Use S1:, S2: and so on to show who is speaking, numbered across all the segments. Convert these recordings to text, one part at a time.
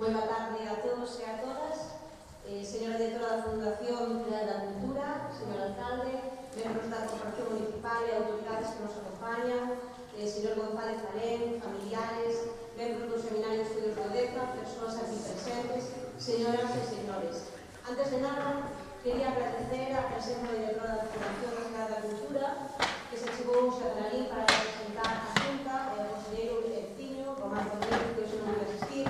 S1: Moi boa tarde a todos e a todas. Señora directora da Fundación Fidel da Cultura, señor alcalde, membros da Corporación Municipal e autoridades que nos acompañan, señor González Alén, familiares, membros do Seminario de Estudios de ODECA, persoas aquí presentes, señoras e señores. Antes de nada, quería agradecer a presenza da directora da Fundación Fidel da Cultura, que se chegou a Lalín para representar a Xunta e o conselleiro Erciño, Román Rodríguez, que hoxe non vai asistir.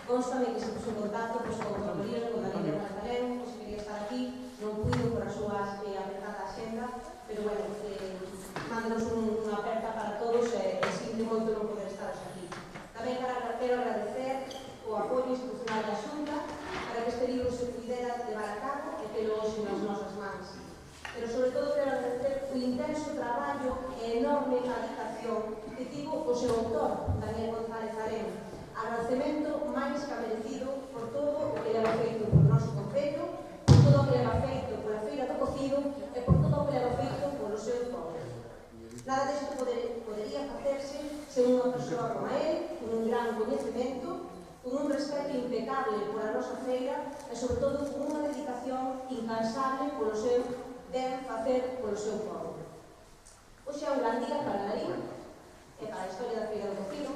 S1: Constame que se puso en contacto con Torrolino, con Daniel Magdaleno, que se quería estar aquí, non puido por a súa apretada axenda, pero bueno, mándanos unha aperta para todos e sinto moito non poder estaros aquí. Tamén quero agradecer o apoio institucional da Xunta para que este libro se pudera levar a cabo e que lo hoxe nas nosas mans. Pero sobre todo quero agradecer o intenso traballo e enorme dedicación que tivo o seu autor, Daniel González Alén. Agradecemento máis que merecido por todo o que leva feito polo noso concello, por todo o que leva feito pola Feira do Cocido e por todo o que leva feito polo seu povo. Nada disto podería facerse sen unha persoa como él, con un gran coñecemento, con un respeto impecable pola nosa feira e sobre todo con unha dedicación incansable polo seu ben facer polo seu povo. Hoxe é un gran día para Lalín e para a historia da Feira do Cocido,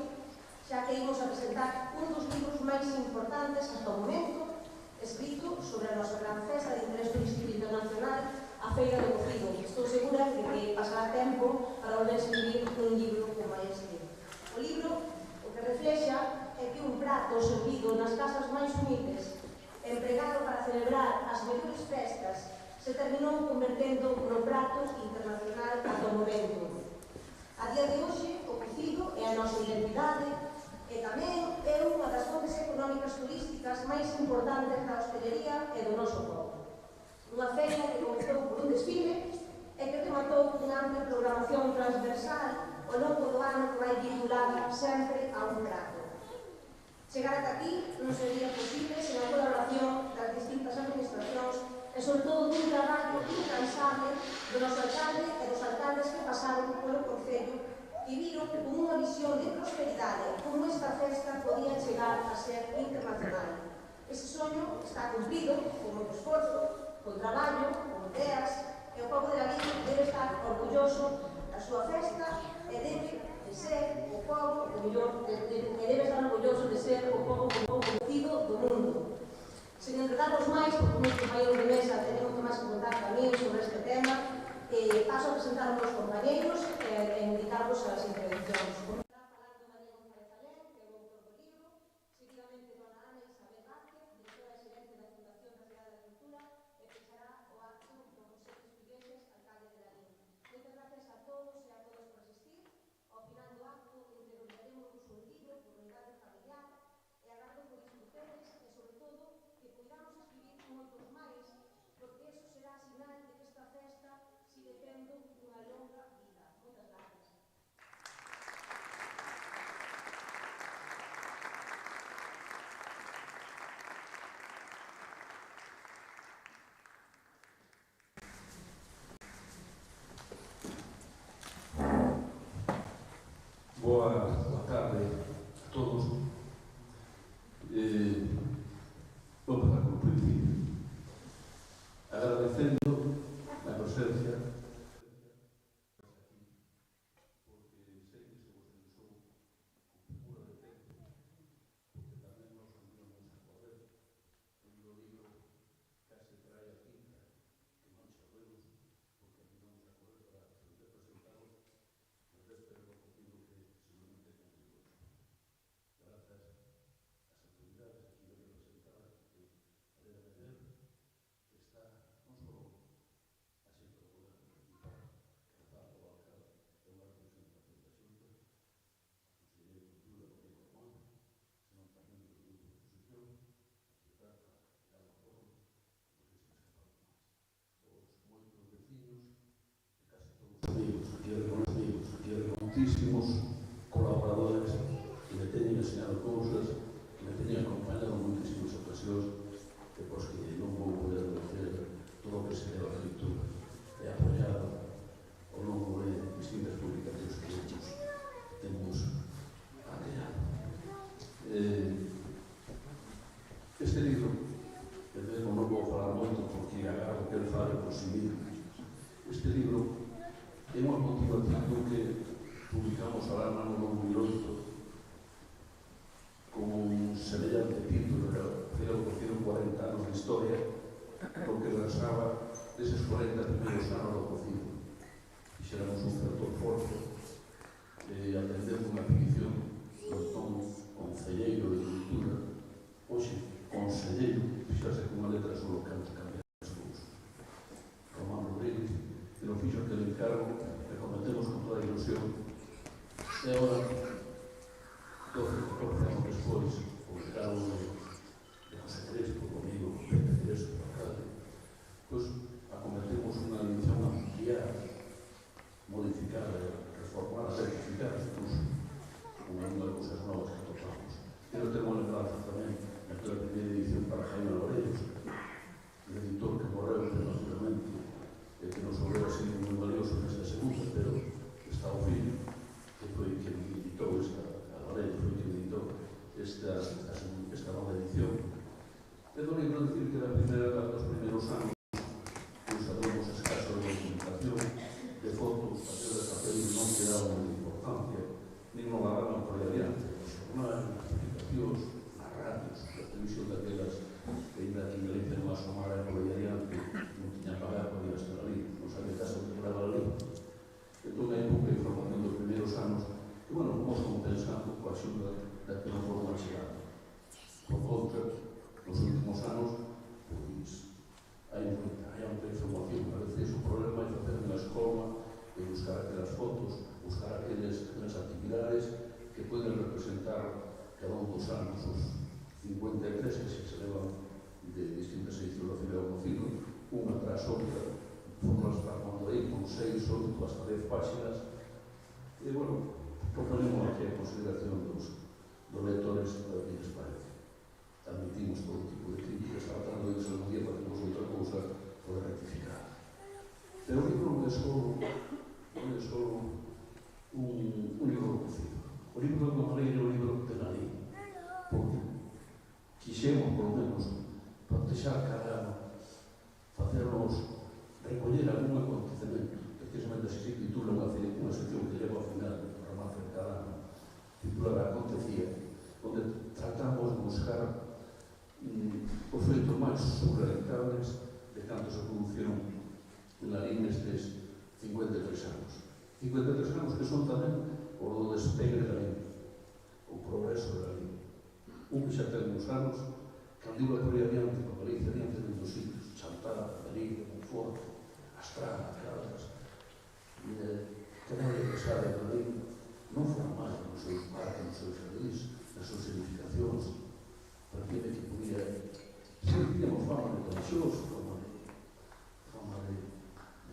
S1: xa que imos a presentar un dos libros máis importantes hasta o momento escrito sobre a nosa gran festa de interés turístico internacional, a Feira do Cocido. Estou segura de que pasará tempo para volver a escribir un libro como este. O libro o que reflexa é que un prato servido nas casas máis humildes, empregado para celebrar as mellores festas, se terminou convertendo no prato internacional ata o momento. A día de hoxe, o cocido é a nosa identidade e tamén é unha das fontes económicas turísticas máis importantes da hostelería e do noso povo. Unha feira que comezou por un desfile e que rematou unha ampla programación transversal ao longo do ano que vai vinculada sempre a un prato. Chegar ata aquí non sería posible sen a colaboración das distintas administracións e sobre todo dun traballo incansable do noso alcalde e dos alcaldes que pasaron polo concello e viron con unha visión de prosperidade como esta festa podía chegar a ser internacional. Ese soño está cumprido con moito esforzo, con traballo, con ideas, e o povo de Lalín debe estar orgulloso da súa festa e debe de ser o povo debe estar orgulloso de ser o povo conocido do mundo. Sen enredarnos máis, porque os meus compañeros de mesa teñen moito máis que contar tamén sobre este tema, paso a presentar os meus compañeiros e indicarvos as intervencións. Comenzará falando Daniel González Alén, que é o autor do libro, seguidamente dona Ana Isabel Vázquez, directora e xerente da Fundación da Cidade da Cultura, e fechará o acto don José Luis Vigueses, alcalde de Lalín. Moitas gracias a todos e a todas por asistir. Ao final do acto entregaremos un libro por unidade familiar e agardo por disfruteres e, sobre todo, que poidamos escribir moitos máis, porque eso será sinal de que esta festa sigue tendo unha longa vida. Moitas gracias.
S2: Boa tarde a todos. Vou empezar con o principio, agradecendo a presencia porque sei que se vos deixou con figura de tempo, porque tamén nos unimos a correr e o libro case trae a tinta que non xa vemos porque unimos a correr para presentado, mas espero que o cocido que seguramente con libros. no ano 2008 con un semellante título, era o cocido 40 anos de historia, porque versaba deses 40 primeiros anos do cocido. Fixéramos un certo esforzo atendendo unha petición do entón concelleiro de Cultura, hoxe conselleiro, fixarse con unha letra solo que cambiar as cousas, Román Rodríguez, que nos fixo aquele encargo que cometemos con toda a ilusión. E agora, 12 anos despois, o encargo de José Crespo, comigo, con Pepe Crespo, o alcalde, pois acometemos unha edición ampliada, modificada, reformada, rectificada, incluso, con algunas cousas novas que topamos. Pero temos lembranza tamén naquela primeira edición para Jaime Loreiros, el editor que morreu prematuramente e que nos volveu a ser moi valioso nesta segunda, pero está o filho, que foi quen editou Loreiros, foi quen editou esta nova edición. E do libro decir que dos primeiros anos usábamos escaso de documentación, de fotos, aquel de papel non que daba de importancia, nin non la daban por aí adiante, nos jornais, nas publicacións, nas radios, na televisión daquelas que ainda en Galicia non asomara por aí adiante, non tiña pagar para ir a estar ali, non sabía casa que curaba ali. Entón, hai pouca información dos primeiros anos, e, bueno, vamos compensando coa axuda da que non foron chegando. Por contra, nos últimos anos, pois, hai moita información. A veces o problema é facer unha escola e buscar aquelas fotos, buscar aquelas actividades que poden representar cada un dos anos, os 53 que se levan de distintas edicións da Feira do Cocido, unha tras outra, formas para cuando aí con 6, 8, hasta 10 páxinas. E, bueno, proponemos aquí a consideración dos lectores para que les parece. Admitimos todo tipo de críticas, tratando de que se non día facemos outra cousa por rectificar. Pero o libro non é só un libro do cocido. O libro de unha maneira é un libro de la lei, porque quixemos, por lo menos, protexar cada ano, facernos recoller algún acontecemento, precisamente se titula unha sección que leva ao final do programa de cada ano, titulada Acontecía, onde tratamos de buscar os feitos máis surrealizables de canto se produciron na línea nestes 53 anos. 53 anos que son tamén o do despegue da lei, o progreso da lei. Un que xa ten uns anos, cando iba por aí adiante, con Galicia adiante de dos sitios, Chantada, Galicia, Monforte, Astrana, Caldas, que non é pesada da lei, non foron máis nos seus parques, nos seus jardins, nas suas edificacións, para que podía... Sí, tíamos fama de religiosos, fama de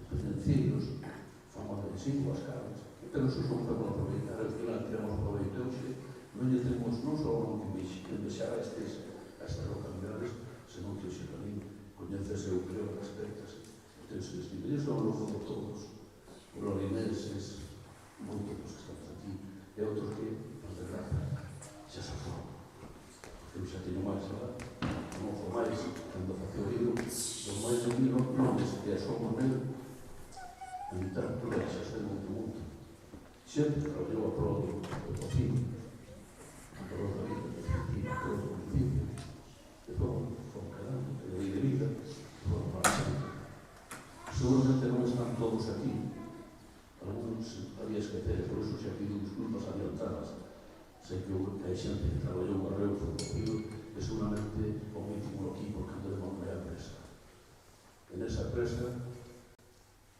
S2: pendenceiros, fama de símbolas caras, pero eso son para aproveitar, al final tiramos proveito hoxe, non lle temos non só non que envexar a estas localidades, senón que hoxe tamén coñecese, eu creo, as aspectos, tense destino. E son los de todos, os lorimenses, moitos dos que estamos aquí, e outros que, por desgracia, xa se foron. Eu xa teño máis, non foi máis, cando facía o libro, os máis de 1000 nomes que asomos nele, a literatura xa se moito moito. Sempre traballou a prol do cocido, a prol da vida, a prol do principio, e foron quedando, e a lei de vida, foron marchando. Seguramente non están todos aquí, algunos había esquecer, por iso xa pido disculpas adiantadas. Sei que hai xente que traballou o barreu foi cocido, e seguramente omitimos aquí porque andemos moi a presa. En esa presa,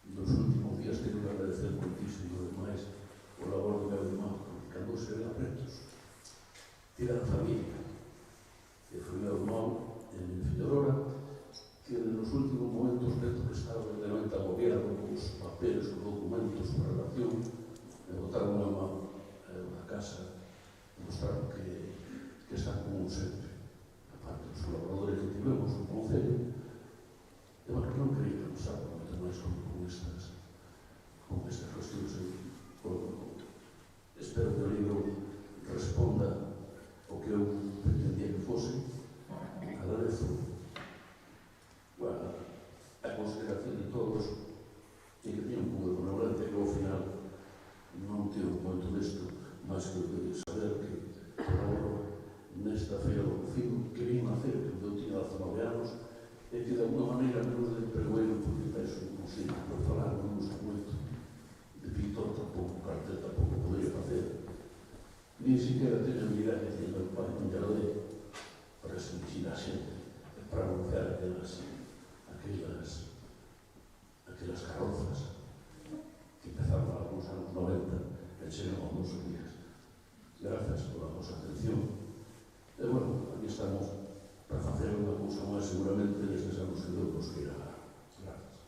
S2: nos últimos días tenho que agradecer moitísimo demais o labor do meu irmão, porque cando se ven apretos, tira a familia. E foi meu irmão en Figueroa, que nos últimos momentos dentro que estaba realmente agobiado con os papeles, con documentos, con relación, me botaron unha mão na casa, mostraron que están como sempre, aparte dos colaboradores que tivemos no Concello, e bueno, non quería que nos haga moito máis con estas cuestións. Espero que o libro responda o que eu pretendía que fose. Agradezo a consideración de todos e que teñan un pouco de benevolencia, que ao final non tiro moito desto, e que de alguna maneira menos de pregoeiro, porque penso imposible, por falar non usa moito, de pintor tampouco, cartel tampouco podría facer, nin siquiera teño habilidade que meu pai non lle dé para sentir a xente, para anunciar aquelas carrozas que empezaron algúns anos 90 e chegan aos nosos días. Grazas pola vosa atención. E, bueno, aquí estamos para facer unha cousa máis seguramente nestes anos que Deus nos queira dar. Grazas.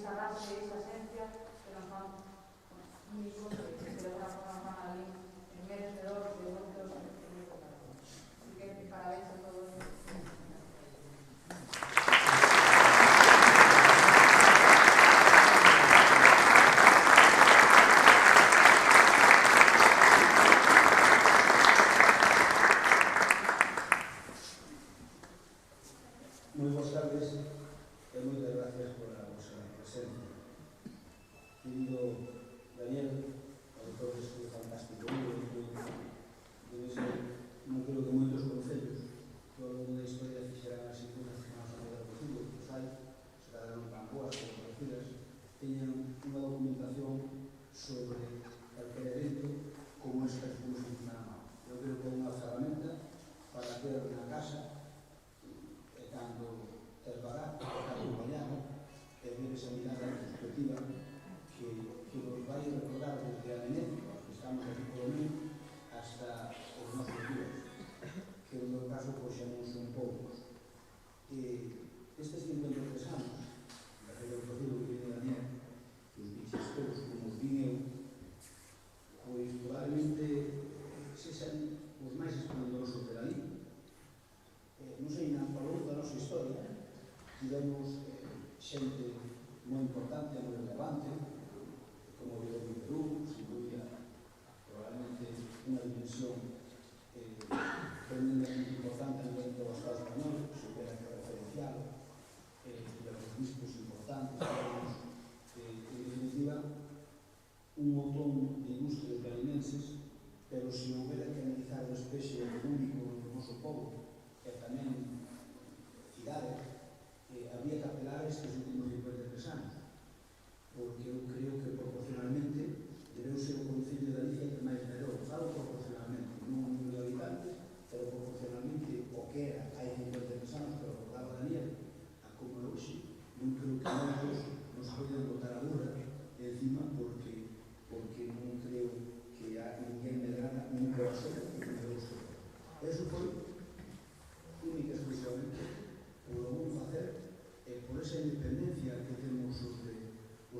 S3: esa base, esa esencia que nos estamos aquí polo menos hasta os nosos días, que no meu caso pois xa non son poucos. Estes 53 anos, daquele profilo que viene Daniel, que os biches todos como os vin eu, pois probablemente sexan os máis esplendorosos de Lalín. Non sei, na longo da nosa historia tivemos xente moi importante, moi relevante, como o de Perú, sin dúbida, probablemente unha dimensión tremendamente importante a nivel do Estado español, se hubiera que referenciar, tivemos bispos importantes, en definitiva, un montón de ilustres galinenses, pero se houbera que analizar o despexe único do noso povo, e tamén cidades, habría que apelar a estes últimos 53 anos, porque eu creo que proporcionalmente debeu ser o Concello de Galicia que máis medrou, falo proporcionalmente, non o número de habitantes, pero proporcionalmente o que era hai 53 anos, que recordaba Daniel, a como é hoxe, non creo que nós nos poden botar a burra encima porque non creo que ninguén medrara nunca a ser que medrou o seu. Eso foi única exclusivamente o lo vamos facer por esa independencia que temos os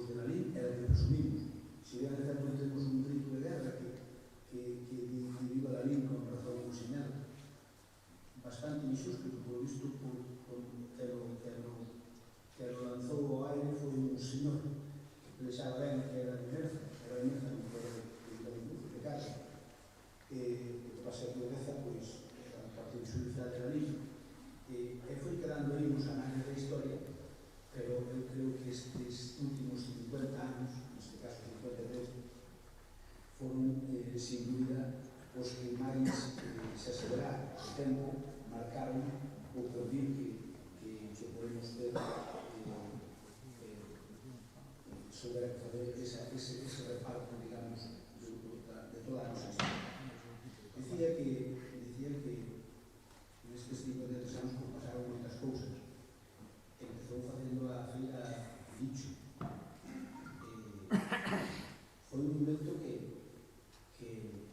S3: de Lalín e a que presumimos. Se de certo temos un grito de guerra que viva Lalín con razón ou señal bastante injusto, que por visto que lo lanzou ao aire foi un señor que deixaba ben que era de Merza, non de casa, que pasa que o Beza, pois, era un partido judicial de Lalín, e foi quedando aí nos anales da historia, pero eu creo que estes últimos 50 anos, neste caso 53, foron, sin dúbida, os que máis se acelera o tempo, marcaron o porvir que podemos ter sobre fazer ese reparto, digamos, de toda a nosa historia. Decía que nestes 53 anos pasaron moitas cousas. Empezou facendo a feira Dicho. Foi un invento que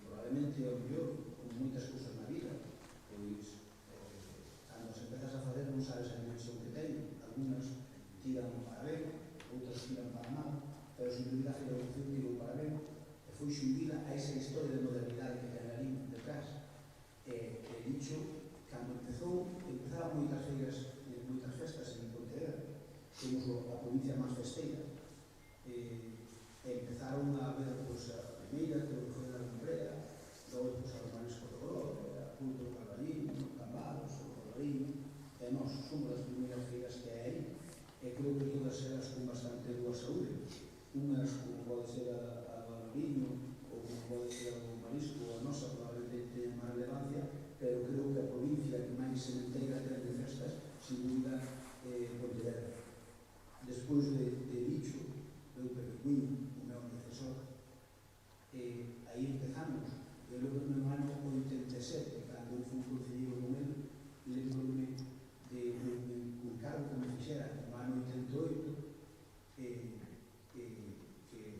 S3: probablemente ao mellor, con moitas cousas na vida, pois, cando as empezas a fazer non sabes a dimensión que ten. Algunas tiran para ben, outras tiran para mal, pero sin dúbida a feira Dicho tirou para ben, e foi xundida a esa historia de modernidade que ten ali detrás. Dicho, cando empezaron moitas feiras, moitas festas en Pontevedra, somos a provincia máis festeira, empezaron a ver a primeira, creo que foi na Lumbrea, logo a Romanesco de Color, a Punto do Carballiño, Cambados, o Colorín, e nós somos as primeiras feiras que hai aí, e creo que todas elas con bastante boa saúde, unhas como pode ser a Valoriño, ou como pode ser a Romanesco, a nosa probablemente ten máis relevancia, pero creo que a provincia que máis sementeira ten de festas, sin dúbida, Pontevedra. Despois de Dicho, eu Pepecuín, o meu antecesor, aí empezamos. Eu lembro no ano 87, cando eu fui concelleiro con ele, lembro-me de un cargo que me fixera no ano 88, que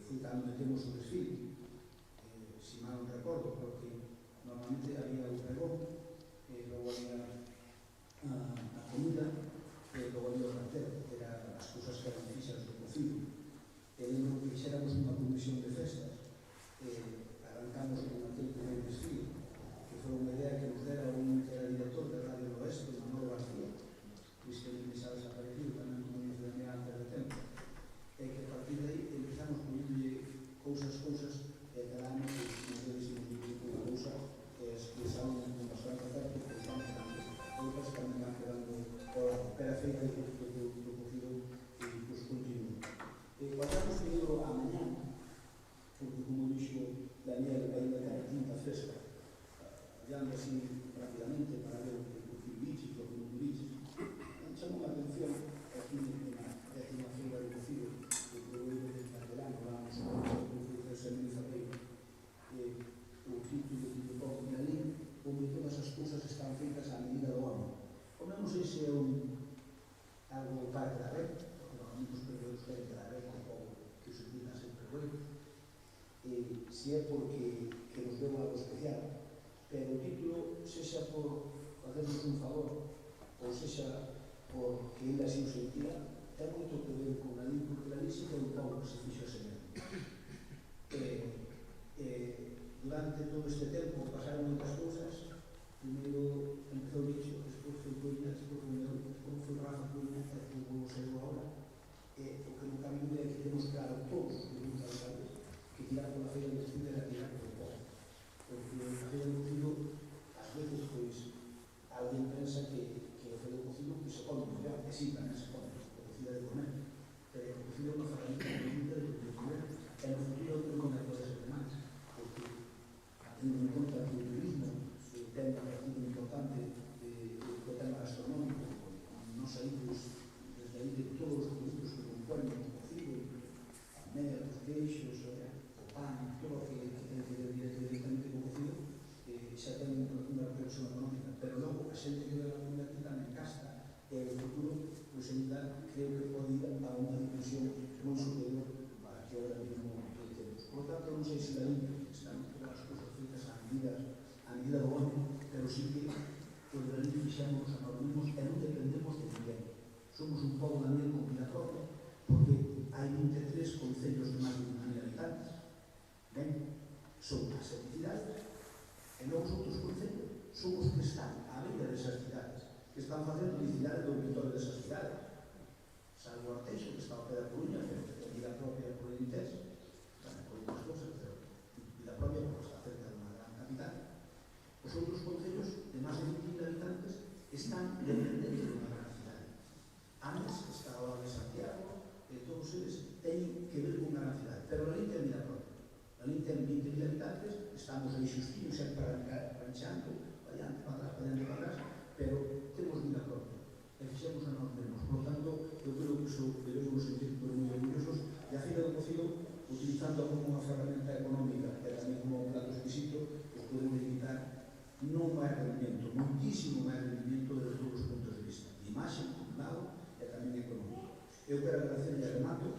S3: foi cando metemos o desfile, si mal non recordo, porque normalmente había o pregón, logo había a comida, e logo había o cartel, que eran as cousas que eran fixas do cocido. E lembro que fixéramos unha comisión de festas, arrancamos con aquel primer desfile, que foi unha idea que nos dera un que era director de Radio Noroeste, Manolo García, que xa desaparecido tamén como nos venía antes de tempo, e que a partir de aí empezamos poñéndole cousas, e cada ano nos debíamos unha cousa que expresaban con bastante acerto, pois van quedando, outras tamén van quedando pero a feira do cocido pois continúa. Vamos seguido a mañana, porque como dixo Daniel, ainda que a tinta fresca, allando así rápidamente para ver o que biches, o que non biches, chamou a atención aquí na décima feira do cocido, que foi de Catalán, vamos a ver o que se se é porque que nos deu algo especial, pero o título, sexa por facernos un favor, ou sexa porque ele así o sentía, ten moito que ver con a lei, porque a lei sí que é un pouco que se fixo a se mesmo. Durante todo este tempo pasaron moitas cousas. Primeiro empezou o Nicho, despois foi Coiña, despois foi eu, despois foi Rafa Coiña, e despois vou ser agora. O que no camiño é que temos claro todos os grupos alcaldes que tirar pola feira de cocido era tirar por poco. Porque a feira de cocido, ás veces, pois, alguén pensa que a feira de cocido que se come mellor, que sí, tamén se come, o cocido de comer. Pero o cocido é unha ferramenta de comer, e no futuro non comer cousas demais. Porque, tendo en conta que o turismo ten un partido importante do tema gastronómico, non saímos desde aí de todos os produtos que componen o cocido, a mel, os queixos, o pan, todo o que ten que ver directamente co cocido, xa ten unha repercusión económica. Pero logo, a xente que vai a comer aquí tamén casta, e o futuro, pois, ainda creo que pode ir a unha dimensión moi superior a que ahora mismo temos. Por tanto, non sei se la limpia, están todas as cousas feitas a medida do home, pero sí que os de fixemos a nós mesmos e non dependemos de ninguén. Somos un pobo tamén con vida propia, porque hai 23 concellos de máis de 1.000 habitantes. Ben, son as 7 cidades, e logo os outros concellos son os que están á beira desas cidades, que están facendo publicidade do territorio desas cidades. Salvo Arteixo, que está ao pé da Coruña, pero que ten vida propia por el interés, tamén por unhas cousas, pero vida propia porque está cerca de unha gran capital. Os outros concellos de máis de 20.000 habitantes están dependentes de unha gran cidade. Antes, que está ao lado de Santiago, todos eles teñen que ver con unha gran cidade, pero a lei ten vida propia. A lei ten 20.000 habitantes, estamos aí xustinos sempre ranchando, vallante para atrás, pero temos vida propia, e fixemos a nós mesmos. Por tanto, eu creo que iso debemos sentir moi orgullosos, e a feira do cocido, utilizando como unha ferramenta económica e tamén como un plato exquisito, pues podemos limitar non máis rendimento, muitísimo máis rendimento desde todos os puntos de vista, de imaxe, por un lado, e tamén económico. Eu quero agradecer e remato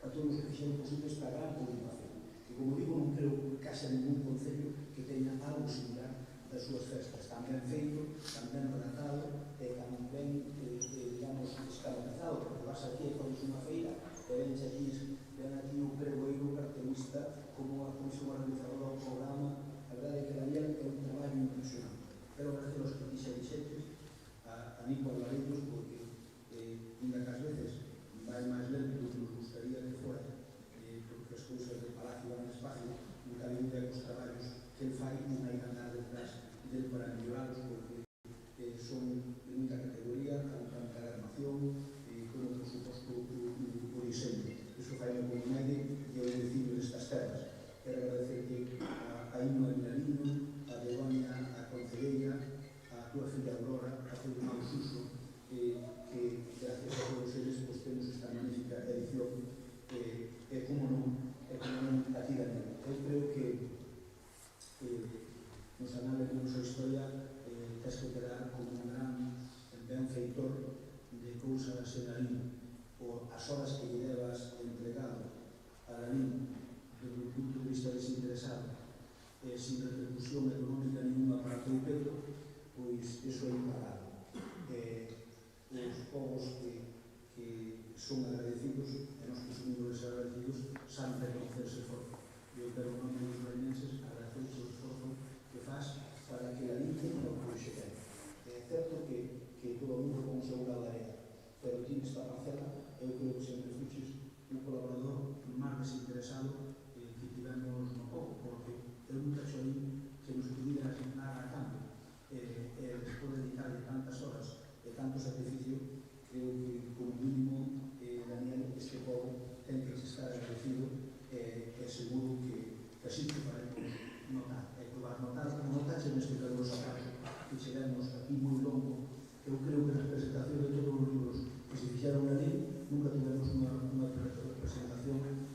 S3: a todos os que fixeron posible esta gran publicación. E como digo, non creo que haxa ningún concello que teña algo similar das súas festas. Tan ben feito, tan ben relatado, e tan ben, digamos, escalonizado, porque vas aquí e pones unha feira, e ven aquí o pregoeiro cartelista como a comisión organizadora do programa. A verdade é que Daniel é un traballo impresionante. Quero agradecer aos que xa dixetes, a Nico Alvareiros, porque ainda que ás veces vai máis lento do que nos gustaría que fora, porque as cousas de Palacio van despacio, en cada un dos traballos que ele fai non hai que andar detrás del para melloralos, porque son de muita categoría, tanto a encadernación como, por suposto, o diseño. Iso fai con o medio e o vecino destas terras. Quero agradecerle a Inma Vinariño, a Begoña, a Concelleira, a túa filla Aurora, a teu irmão Suso, que gracias a todos eles pues, temos esta magnífica edición e como non a ti Daniel. Eu creo que nos anales de nosa historia tens que quedar como un gran benfeitor de cousas en Lalín, ou as horas que lle levas entregado a Lalín desde o punto de vista desinteresado, sin repercusión económica ninguna para teu peto, pois iso é impagable. Os povos que son agradecidos, e nos presumimos de ser agradecidos, saben reconocer ese esforzo. Eu quero, en nome dos larinenses, agradecer o esforzo que faz para que a Lalín tenha o que xe ten. É certo que todo o mundo con o seu grau de área, pero tiene esta parcela, eu creo que sempre fuches un colaborador máis desinteresado que tivemos no pouco, porque eu nunca xo aí que nos pudiera asignar a cambio. Despois de dedicarle tantas horas e tanto sacrificio, creo que como mínimo, Daniel, este povo ten que estar agradecido e seguro que así que faremos notar. E que vas notar, como notaxe neste caluroso acaso, que chegamos aquí moi longo. Eu creo que na presentación de todos os libros que se fixaron ali, nunca tivemos unha presentación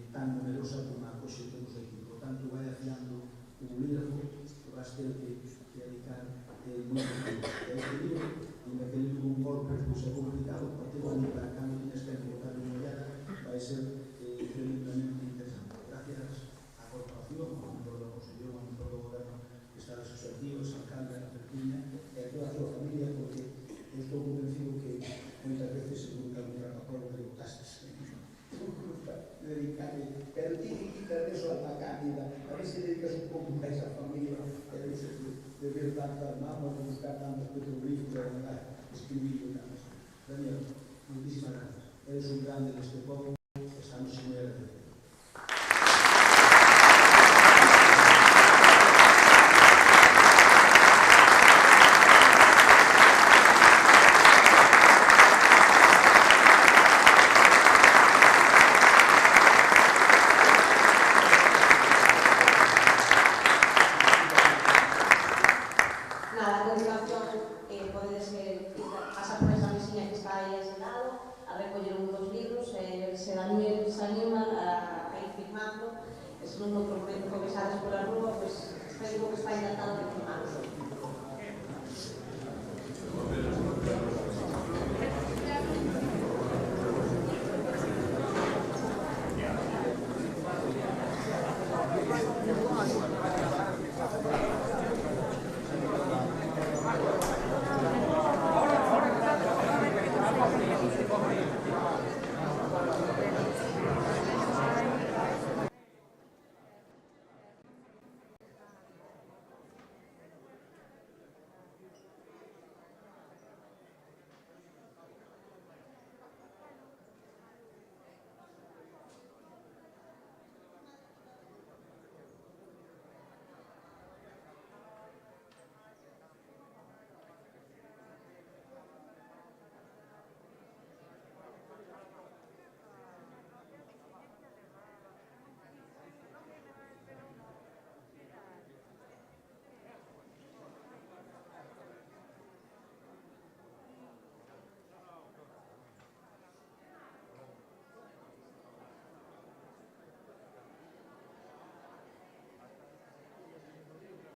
S3: tan numerosa como a coxe temos aquí. Por tanto, vai afiando o bolígrafo que vas ter que dedicar moito tempo. Este libro, ainda que ele tuvo un golpe, pois é complicado, porque para cando tienes que botar unha olhada, vai ser tremendamente interesante. Gracias eso ata Cándida, a ver se dedicas un pouco máis á familia, de ver tantas mamas, de buscar tantos petroglifos, de escribir e tantas. Daniel, muchísimas gracias. Eres un grande neste povo, estamos moi agradecidos.
S1: Se Daniel se anima a ir firmando, se non outro momento começades pola rúa, pois espero que está encantado de firmando.